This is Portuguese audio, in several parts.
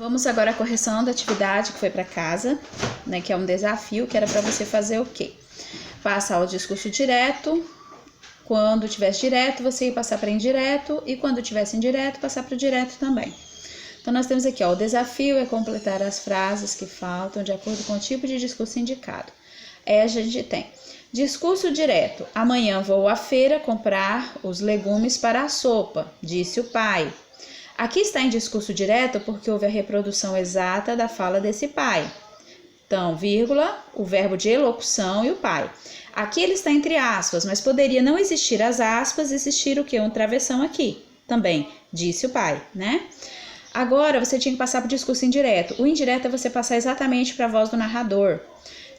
Vamos agora à correção da atividade que foi para casa, né, que é um desafio, que era para você fazer o quê? Passar o discurso direto, quando tivesse direto, você ia passar para indireto, e quando tivesse indireto, passar para o direto também. Então, nós temos aqui, ó, o desafio é completar as frases que faltam de acordo com o tipo de discurso indicado. Aí a gente tem discurso direto. Amanhã vou à feira comprar os legumes para a sopa, disse o pai. Aqui está em discurso direto porque houve a reprodução exata da fala desse pai. Então, vírgula, o verbo de elocução e o pai. Aqui ele está entre aspas, mas poderia não existir as aspas, existir o quê? Um travessão aqui. Também, disse o pai, né? Agora, você tinha que passar para o discurso indireto. O indireto é você passar exatamente para a voz do narrador.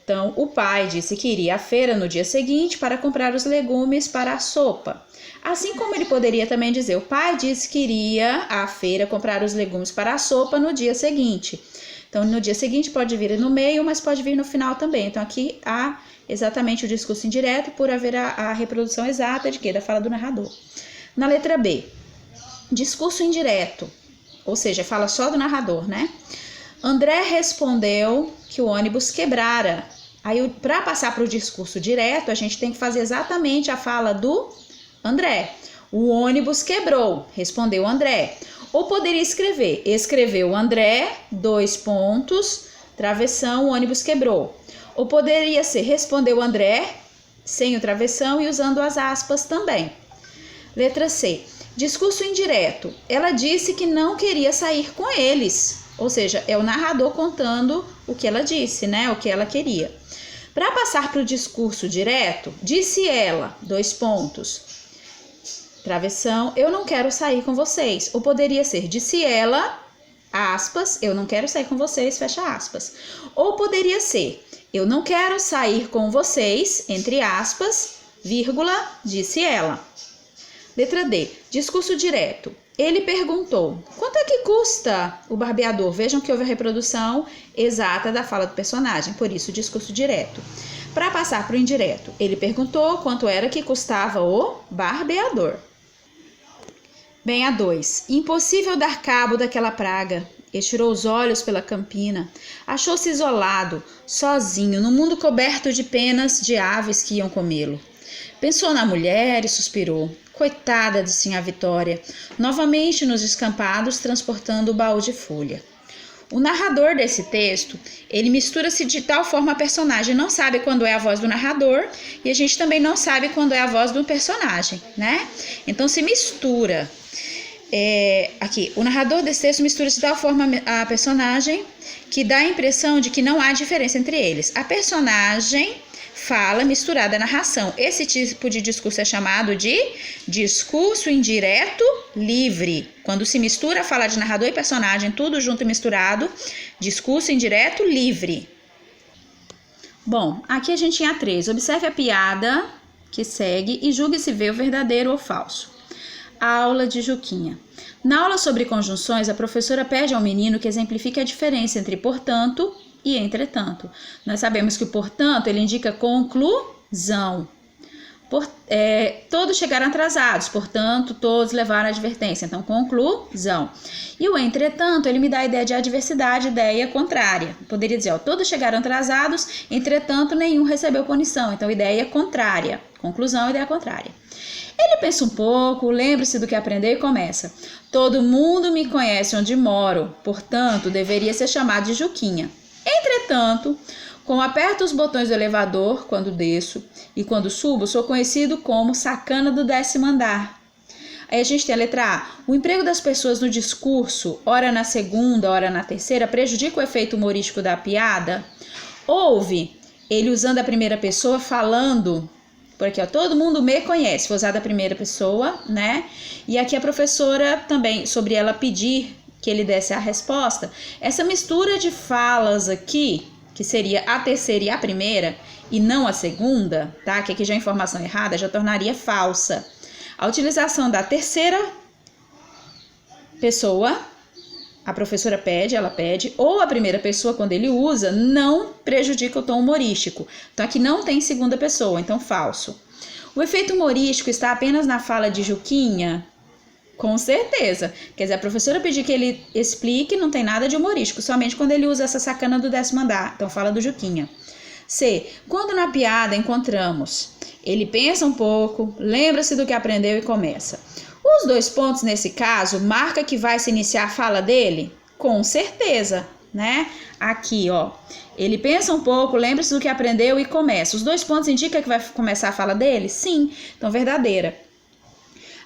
Então, o pai disse que iria à feira no dia seguinte para comprar os legumes para a sopa. Assim como ele poderia também dizer, o pai disse que iria à feira comprar os legumes para a sopa no dia seguinte. Então, no dia seguinte pode vir no meio, mas pode vir no final também. Então, aqui há exatamente o discurso indireto por haver a reprodução exata de quê? Da fala do narrador. Na letra B, discurso indireto, ou seja, fala só do narrador, né? André respondeu que o ônibus quebrara. Aí, para passar para o discurso direto, a gente tem que fazer exatamente a fala do André. O ônibus quebrou, respondeu André. Ou poderia escrever, escreveu André, : travessão, o ônibus quebrou. Ou poderia ser, respondeu André, sem o travessão e usando as aspas também. Letra C, discurso indireto. Ela disse que não queria sair com eles. Ou seja, é o narrador contando o que ela disse, né? O que ela queria. Para passar para o discurso direto, disse ela, : travessão, eu não quero sair com vocês. Ou poderia ser, disse ela, aspas, eu não quero sair com vocês, fecha aspas. Ou poderia ser, eu não quero sair com vocês, entre aspas, vírgula, disse ela. Letra D, discurso direto. Ele perguntou, quanto é que custa o barbeador? Vejam que houve a reprodução exata da fala do personagem, por isso discurso direto. Para passar para o indireto, ele perguntou quanto era que custava o barbeador. Bem, a 2. Impossível dar cabo daquela praga. Estirou os olhos pela campina. Achou-se isolado, sozinho, no mundo coberto de penas de aves que iam comê-lo. Pensou na mulher e suspirou. Coitada de Sinhá Vitória, novamente nos descampados transportando o baú de folha. O narrador desse texto, ele mistura-se de tal forma a personagem, não sabe quando é a voz do narrador e a gente também não sabe quando é a voz do personagem, né? Então se mistura. Aqui, o narrador desse texto mistura-se de tal forma a personagem que dá a impressão de que não há diferença entre eles. A personagem fala misturada à narração. Esse tipo de discurso é chamado de discurso indireto livre. Quando se mistura a fala de narrador e personagem, tudo junto e misturado, discurso indireto livre. Bom, aqui a gente tinha 3. Observe a piada que segue e julgue se vê o verdadeiro ou falso. A aula de Juquinha. Na aula sobre conjunções, a professora pede ao menino que exemplifique a diferença entre portanto e entretanto. Nós sabemos que o portanto ele indica conclusão. Todos chegaram atrasados, portanto, todos levaram a advertência. Então, conclusão. E o entretanto, ele me dá a ideia de adversidade, ideia contrária. Poderia dizer, todos chegaram atrasados, entretanto, nenhum recebeu punição. Então, ideia contrária. Conclusão, ideia contrária. Ele pensa um pouco, lembra-se do que aprendeu e começa. Todo mundo me conhece onde moro, portanto, deveria ser chamado de Juquinha. Entretanto, como aperto os botões do elevador quando desço e quando subo, sou conhecido como sacana do 10º andar. Aí a gente tem a letra A. O emprego das pessoas no discurso, ora na segunda, ora na terceira, prejudica o efeito humorístico da piada? Houve ele usando a primeira pessoa falando, por aqui, todo mundo me conhece, foi usada a primeira pessoa, né? E aqui a professora também, sobre ela pedir que ele desse a resposta, essa mistura de falas aqui, que seria a terceira e a primeira, e não a segunda, tá? Que aqui já é informação errada, já tornaria falsa. A utilização da terceira pessoa, a professora pede, ela pede, ou a primeira pessoa, quando ele usa, não prejudica o tom humorístico. Então, aqui não tem segunda pessoa, então falso. O efeito humorístico está apenas na fala de Juquinha? Com certeza. Quer dizer, a professora pediu que ele explique, não tem nada de humorístico, somente quando ele usa essa sacana do 10º andar. Então fala do Juquinha. C. Quando na piada encontramos, ele pensa um pouco, lembra-se do que aprendeu e começa. Os 2 pontos nesse caso marca que vai se iniciar a fala dele? Com certeza, né? Aqui, ó. Ele pensa um pouco, lembra-se do que aprendeu e começa. Os 2 pontos indicam que vai começar a fala dele? Sim. Então, verdadeira.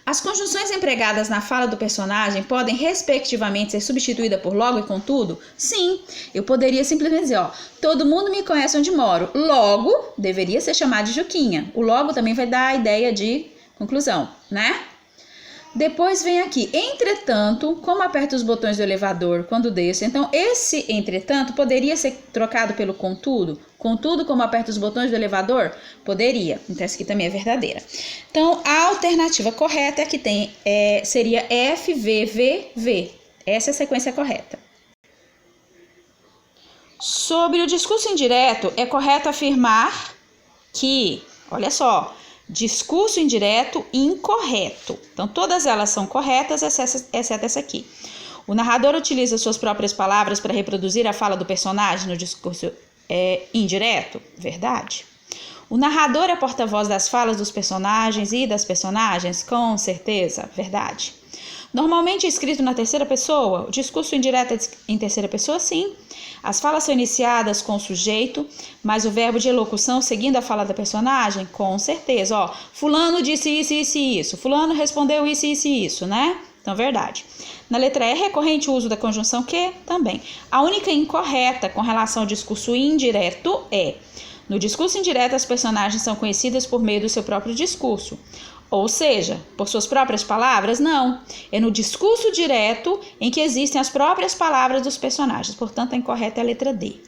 As conjunções empregadas na fala do personagem podem, respectivamente, ser substituídas por logo e contudo? Sim. Eu poderia simplesmente dizer, ó, todo mundo me conhece onde moro. Logo, deveria ser chamado de Juquinha. O logo também vai dar a ideia de conclusão, né? Depois vem aqui, entretanto, como aperta os botões do elevador quando desce. Então, esse entretanto poderia ser trocado pelo contudo. Contudo, como aperta os botões do elevador? Poderia. Então, essa aqui também é verdadeira. Então, a alternativa correta que tem seria F, V, V, V. Essa é a sequência correta. Sobre o discurso indireto, é correto afirmar que, olha só, discurso indireto incorreto. Então, todas elas são corretas, exceto essa aqui. O narrador utiliza suas próprias palavras para reproduzir a fala do personagem no discurso indireto? Verdade. O narrador é porta-voz das falas dos personagens e das personagens? Com certeza, verdade. Normalmente é escrito na terceira pessoa, o discurso indireto é em terceira pessoa, sim. As falas são iniciadas com o sujeito, mas o verbo de elocução seguindo a fala da personagem? Com certeza. Ó, fulano disse isso, isso e isso. Fulano respondeu isso, isso e isso, né? Então, verdade. Na letra E, é recorrente o uso da conjunção que? Também. A única incorreta com relação ao discurso indireto é: no discurso indireto, as personagens são conhecidas por meio do seu próprio discurso. Ou seja, por suas próprias palavras? Não. É no discurso direto em que existem as próprias palavras dos personagens. Portanto, a incorreta é a letra D.